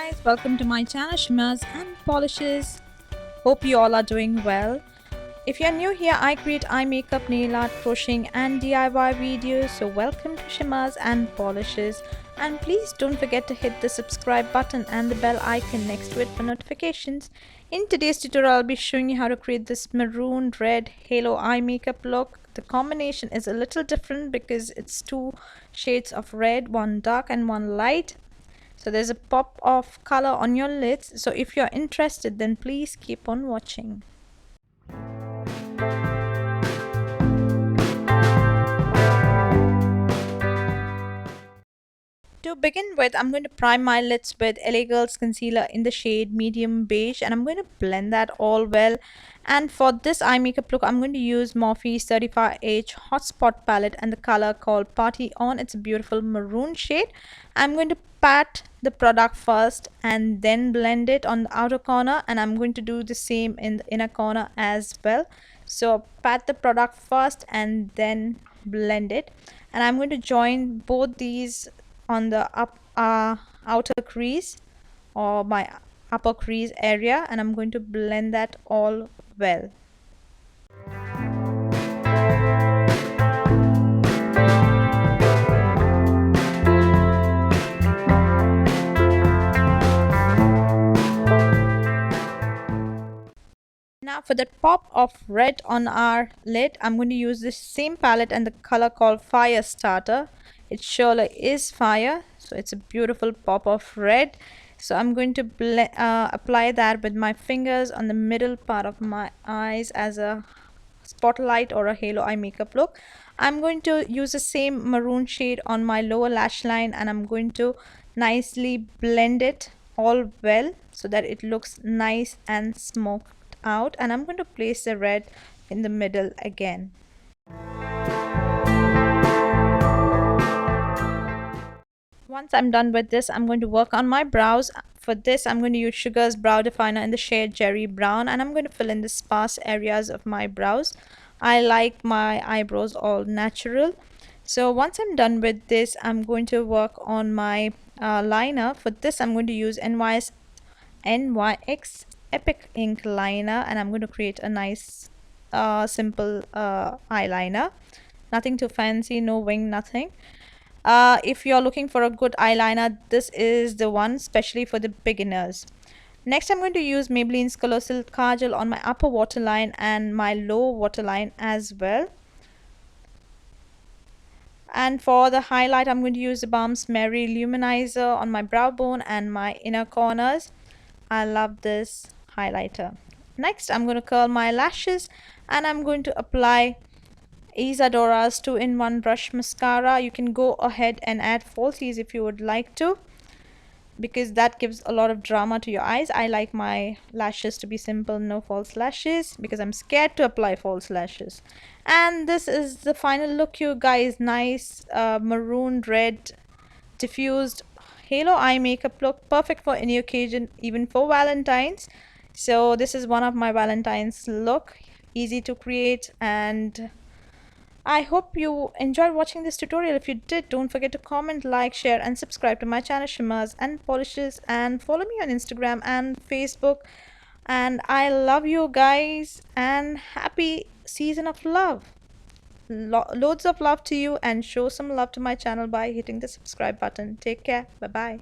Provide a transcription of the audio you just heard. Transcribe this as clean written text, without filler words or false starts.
guys, welcome to my channel Shimmers and Polishes. Hope you all are doing well. If you're new here, I create eye makeup, nail art, crocheting and DIY videos. So welcome to Shimmers and Polishes, and please don't forget to hit the subscribe button and the bell icon next to it for notifications. In today's tutorial, I'll be showing you how to create this maroon red halo eye makeup look. The combination is a little different because it's two shades of red, one dark and one light. So there's a pop of color on your lids. So if you're interested, then please keep on watching. To begin with, I'm going to prime my lids with LA Girls concealer in the shade medium beige, and I'm going to blend that all well. And for this eye makeup look, I'm going to use Morphe's 35H Hotspot palette and the color called Party On. It's a beautiful maroon shade. I'm going to pat the product first and then blend it on the outer corner, and I'm going to do the same in the inner corner as well. So pat the product first and then blend it, and I'm going to join both these on the outer crease or my upper crease area, and I'm going to blend that all well. Now for the pop of red on our lid, I'm going to use this same palette and the color called Fire Starter. It surely is fire, so it's a beautiful pop of red. So I'm going to apply that with my fingers on the middle part of my eyes as a spotlight or a halo eye makeup look. I'm going to use the same maroon shade on my lower lash line, and I'm going to nicely blend it all well so that it looks nice and smoked out. And I'm going to place the red in the middle again. Once I'm done with this, I'm going to work on my brows. For this, I'm going to use Sugar's brow definer in the shade Cherry Brown, and I'm going to fill in the sparse areas of my brows. I like my eyebrows all natural. So once I'm done with this, I'm going to work on my liner. For this, I'm going to use NYX Epic Ink liner, and I'm going to create a nice simple eyeliner. Nothing too fancy, no wing, nothing. If you're looking for a good eyeliner, this is the one, especially for the beginners. Next, I'm going to use Maybelline's Color Silk Kajal on my upper waterline and my lower waterline as well. And for the highlight, I'm going to use the Balm's Mary Luminizer on my brow bone and my inner corners. I love this highlighter. Next, I'm going to curl my lashes, and I'm going to apply Isadora's 2-in-1 brush mascara. You can go ahead and add falsies if you would like to, because that gives a lot of drama to your eyes. I like my lashes to be simple, no false lashes, because I'm scared to apply false lashes. And this is the final look, you guys. Nice maroon red diffused halo eye makeup look, perfect for any occasion, even for Valentine's. So this is one of my Valentine's look, easy to create, and I hope you enjoyed watching this tutorial. If you did, don't forget to comment, like, share and subscribe to my channel Shimmers and Polishes, and follow me on Instagram and Facebook. And I love you guys, and happy season of love. Loads of love to you, and show some love to my channel by hitting the subscribe button. Take care. Bye bye.